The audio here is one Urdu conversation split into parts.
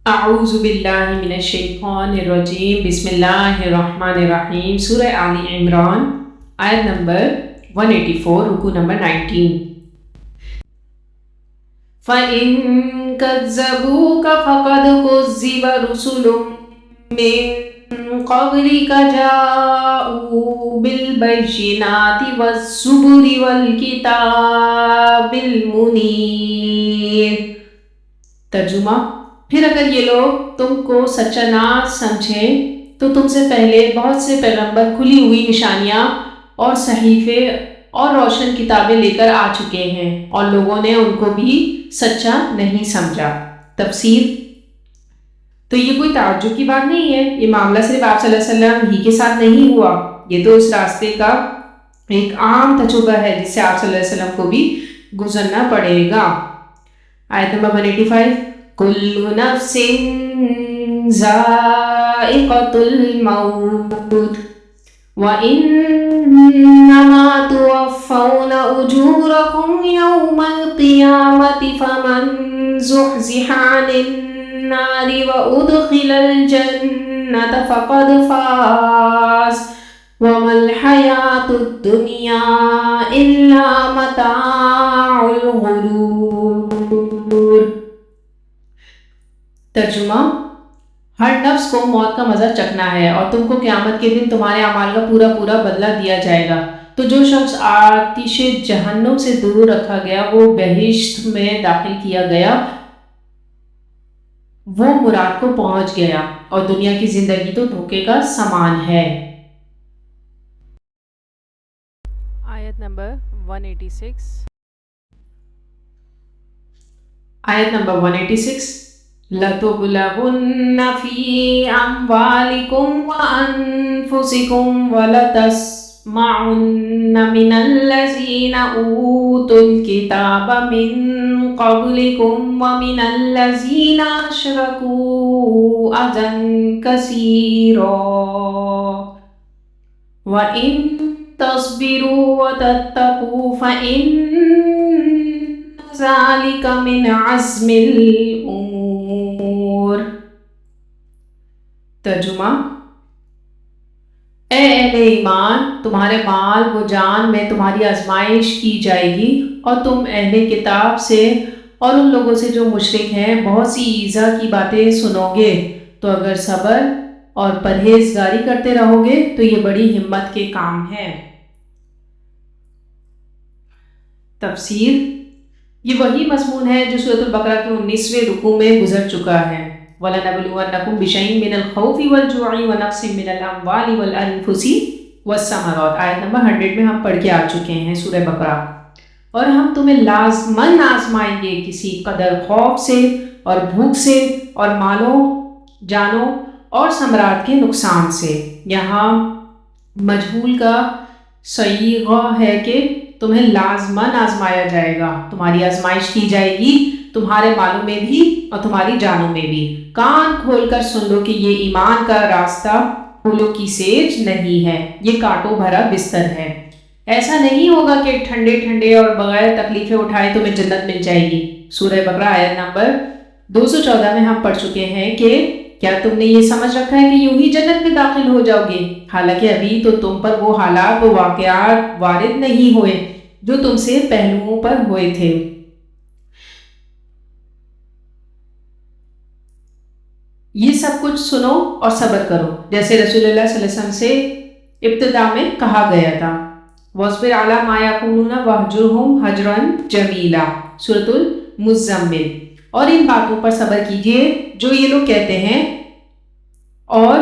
اعوذ باللہ من الشیطان الرجیم بسم اللہ الرحمن الرحیم سورہ آل عمران آیت نمبر 184 رکو نمبر 19 فَإِن كَذَّبُوكَ فَقَدْ كُذِّبَ رُسُلٌ مِّن قَبْلِكَ جَاءُوا بِالْبَيِّنَاتِ وَالزُّبُرِ وَالْكِتَابِ الْمُنِيرِ۔ ترجمہ: پھر اگر یہ لوگ تم کو سچا نہ سمجھیں تو تم سے پہلے بہت سے پیغمبر کھلی ہوئی نشانیاں اور صحیفے اور روشن کتابیں لے کر آ چکے ہیں اور لوگوں نے ان کو بھی سچا نہیں سمجھا۔ تفسیر: تو یہ کوئی تعجب کی بات نہیں ہے، یہ معاملہ صرف آپ صلی اللہ علیہ وسلم ہی کے ساتھ نہیں ہوا، یہ تو اس راستے کا ایک عام تجربہ ہے جس سے آپ صلی اللہ علیہ وسلم کو بھی گزرنا پڑے گا۔ آیت نمبر 185 کل نفس ذائقۃ الموت وَإِنَّمَا تُوَفَّوْنَ أُجُورَكُمْ يَوْمَ الْقِيَامَةِ فَمَنْ زُحْزِحَ عَنِ النَّارِ وَأُدْخِلَ الْجَنَّةَ فَقَدْ فَازَ وَمَا الْحَيَاةُ الدُّنْيَا إِلَّا مَتَاعُ الْغُرُورِ۔ ترجمہ: ہر نفس کو موت کا مزہ چکھنا ہے اور تم کو قیامت کے دن تمہارے اعمال کا پورا بدلہ دیا جائے گا۔ تو جو شخص آتش جہنم سے دور رکھا گیا وہ بہشت میں داخل کیا گیا، وہ مراد کو پہنچ گیا، اور دنیا کی زندگی تو دھوکے کا سامان ہے۔ آیت نمبر 186 آیت نمبر 186 لَتُبْلَوُنَّ فِي أَمْوَالِكُمْ وَأَنفُسِكُمْ وَلَتَسْمَعُنَّ مِنَ الَّذِينَ أُوتُوا الْكِتَابَ مِنْ قَبْلِكُمْ وَمِنَ الَّذِينَ أَشْرَكُوا أَذًى كَثِيرًا وَإِن تَصْبِرُوا وَتَتَّقُوا فَإِنَّ ذَلِكَ مِنْ عَزْمِ الْأُمُورِ۔ ترجمہ: اے اہل ایمان، تمہارے مال و جان میں تمہاری آزمائش کی جائے گی، اور تم اہل کتاب سے اور ان لوگوں سے جو مشرک ہیں بہت سی ایذا کی باتیں سنو گے، تو اگر صبر اور پرہیزگاری کرتے رہو گے تو یہ بڑی ہمت کے کام ہے۔ تفسیر: یہ وہی مضمون ہے جو سورۃ البقرہ کے 19ویں رکوع میں گزر چکا ہے۔ وَلَنَبْلُوَنَّكُمْ بِشَيْءٍ مِّنَ الْخَوْفِ وَالْجُوعِ وَنَقْصٍ مِّنَ الْأَمْوَالِ وَالْأَنفُسِ وَالثَّمَرَاتِ۔ آیت نمبر 100 میں ہم پڑھ کے آ چکے ہیں سورہ بقرہ۔ اور ہم تمہیں لازماً آزمائیں گے کسی قدر خوف سے اور بھوک سے اور مالوں، جانوں اور ثمرات کے نقصان سے۔ یہاں مجہول کا صیغہ ہے کہ تمہیں لازماً آزمایا جائے گا، تمہاری آزمائش کی جائے گی، تمہارے مالوں میں بھی اور تمہاری جانوں میں بھی۔ کان کھول کر سن لو کہ یہ ایمان کا راستہ پھولوں کی سیج نہیں ہے، یہ کانٹوں بھرا بستر ہے۔ ایسا نہیں ہوگا کہ ٹھنڈے ٹھنڈے اور بغیر تکلیفیں اٹھائے تمہیں جنت مل جائے گی۔ سورہ بقرہ آیت نمبر 214 میں ہم پڑھ چکے ہیں کہ کیا تم نے یہ سمجھ رکھا ہے کہ یوں ہی جنت میں داخل ہو جاؤ گے، حالانکہ ابھی تو تم پر وہ حالات و واقعات وارد نہیں ہوئے جو تم سے پہلوؤں پر ہوئے تھے۔ یہ سب کچھ سنو اور صبر کرو، جیسے رسول اللہ صلی اللہ علیہ وسلم سے ابتدا میں کہا گیا تھا۔ وَاصْبِرْ عَلَىٰ مَا يَقُولُونَ وَاهْجُرْهُمْ هَجْرًا جَمِيلًا، سورۃ المزمل۔ اور ان باتوں پر صبر کیجیے جو یہ لوگ کہتے ہیں، اور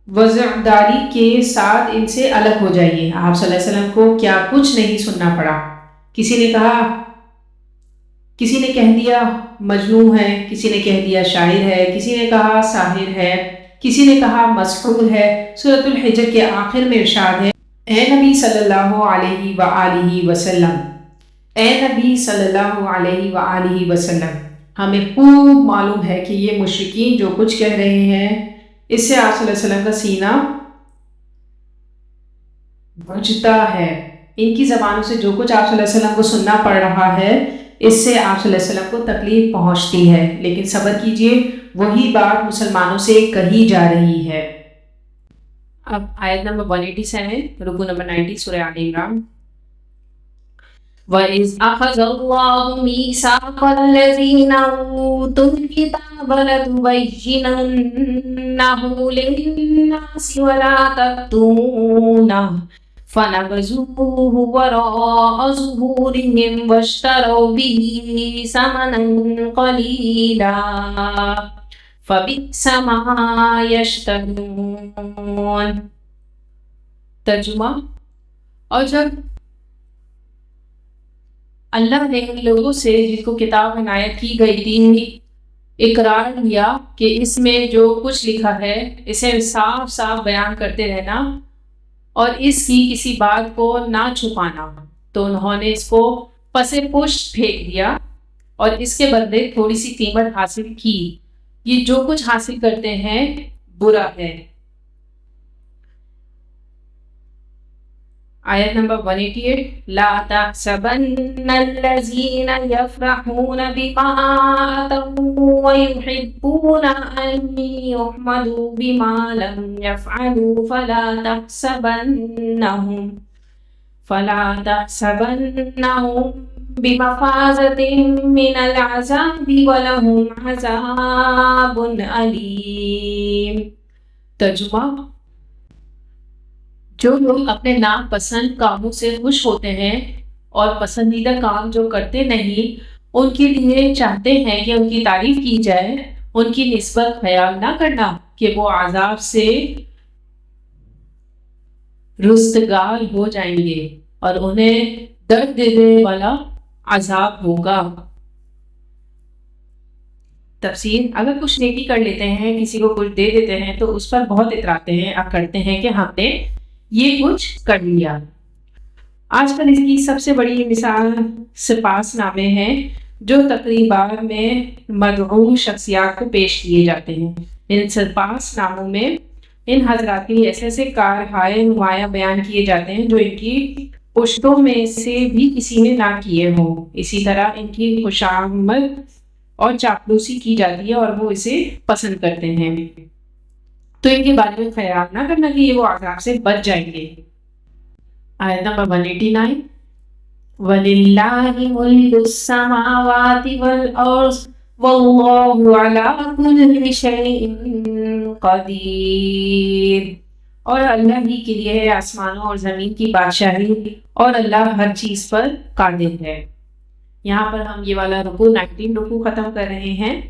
وزعداری کے ساتھ ان سے الگ ہو جائیے۔ آپ صلی اللہ علیہ وسلم کو کیا کچھ نہیں سننا پڑا۔ کسی نے کہہ دیا مجنون ہے، کسی نے کہہ دیا شاعر ہے، کسی نے کہا ساحر ہے، کسی نے کہا مسحور ہے۔ سورۃ الحجر کے آخر میں ارشاد ہے، اے نبی صلی اللہ علیہ وآلہ وسلم، اے نبی صلی اللہ علیہ وآلہ وسلم، ہمیں خوب معلوم ہے کہ یہ مشرکین جو کچھ کہہ رہے ہیں اس سے آپ صلی اللہ علیہ وسلم کا سینہ بجھتا ہے۔ ان کی زبانوں سے جو کچھ آپ صلی اللہ علیہ وسلم کو سننا پڑ رہا ہے اس سے آپ صلی اللہ علیہ وسلم کو تکلیف پہنچتی ہے، لیکن صبر کیجئے وہی بات مسلمانوں سے کہی جا رہی ہے۔ اب آیت نمبر 187 رکوع نمبر 90 سورہ آل عمران۔ وَإِذْ أَخَذَ اللَّهُ مِيثَاقَ الَّذِينَ أُوتُوا الْكِتَابَ لَتُبَيِّنُنَّهُ لِلنَّاسِ وَلَا تَكْتُمُونَهُ فَنَبَذُوهُ وَرَاءَ ظُهُورِهِمْ وَاشْتَرَوْا بِهِ ثَمَنًا قَلِيلًا فَبِئْسَ مَا يَشْتَرُونَ۔ ترجمہ، اور جب اللہ نے ان لوگوں سے جن کو کتاب عنایت کی گئی تھی اقرار لیا کہ اس میں جو کچھ لکھا ہے اسے صاف صاف بیان کرتے رہنا اور اس کی کسی بات کو نہ چھپانا، تو انہوں نے اس کو پس پشت پھینک دیا اور اس کے بدلے تھوڑی سی قیمت حاصل کی۔ یہ جو کچھ حاصل کرتے ہیں برا ہے۔ آیت نمبر 188 لا تحسبن الذین یفرحون بما آتوا ویحبون ان یحمدوا بما لم یفعلوا فلا تحسبنهم بمفازة من العذاب ولهم عذاب علیم۔ ترجمہ، جو لوگ اپنے ناپسند کاموں سے خوش ہوتے ہیں اور پسندیدہ کام جو کرتے نہیں ان کے لیے چاہتے ہیں کہ ان کی تعریف کی جائے، ان کی نسبت خیال نہ کرنا کہ وہ عذاب سے رستگار ہو جائیں گے اور انہیں درد دینے والا عذاب ہوگا۔ تفسیر، اگر کچھ نیکی کر لیتے ہیں، کسی کو کچھ دے دیتے ہیں تو اس پر بہت اتراتے ہیں، کرتے ہیں کہ ہم نے یہ کچھ کر لیا۔ آج کل اس کی سب سے بڑی مثال سپاس نامے ہیں جو تقریبات میں مدعو شخصیات کو پیش کیے جاتے ہیں۔ ان سپاس ناموں میں ان حضرات کے ایسے ایسے کارہائے نمایاں بیان کیے جاتے ہیں جو ان کی پشتوں میں سے بھی کسی نے نہ کیے ہوں۔ اسی طرح ان کی خوشامد اور چاپلوسی کی جاتی ہے اور وہ اسے پسند کرتے ہیں، تو ان کے بارے میں خیال نہ کرنا کہ یہ وہ عذاب سے بچ جائیں گے۔ آیت نمبر 189 وَلِلَّهِ مُلْكُ السَّمَاوَاتِ وَالْأَرْضِ وَاللَّهُ عَلَىٰ كُلِّ شَيْءٍ قَدِيرٌ، اور اللہ ہی کے لیے ہے آسمانوں اور زمین کی بادشاہی اور اللہ ہر چیز پر قادر ہے۔ یہاں پر ہم یہ والا رکوع 19 رکوع ختم کر رہے ہیں۔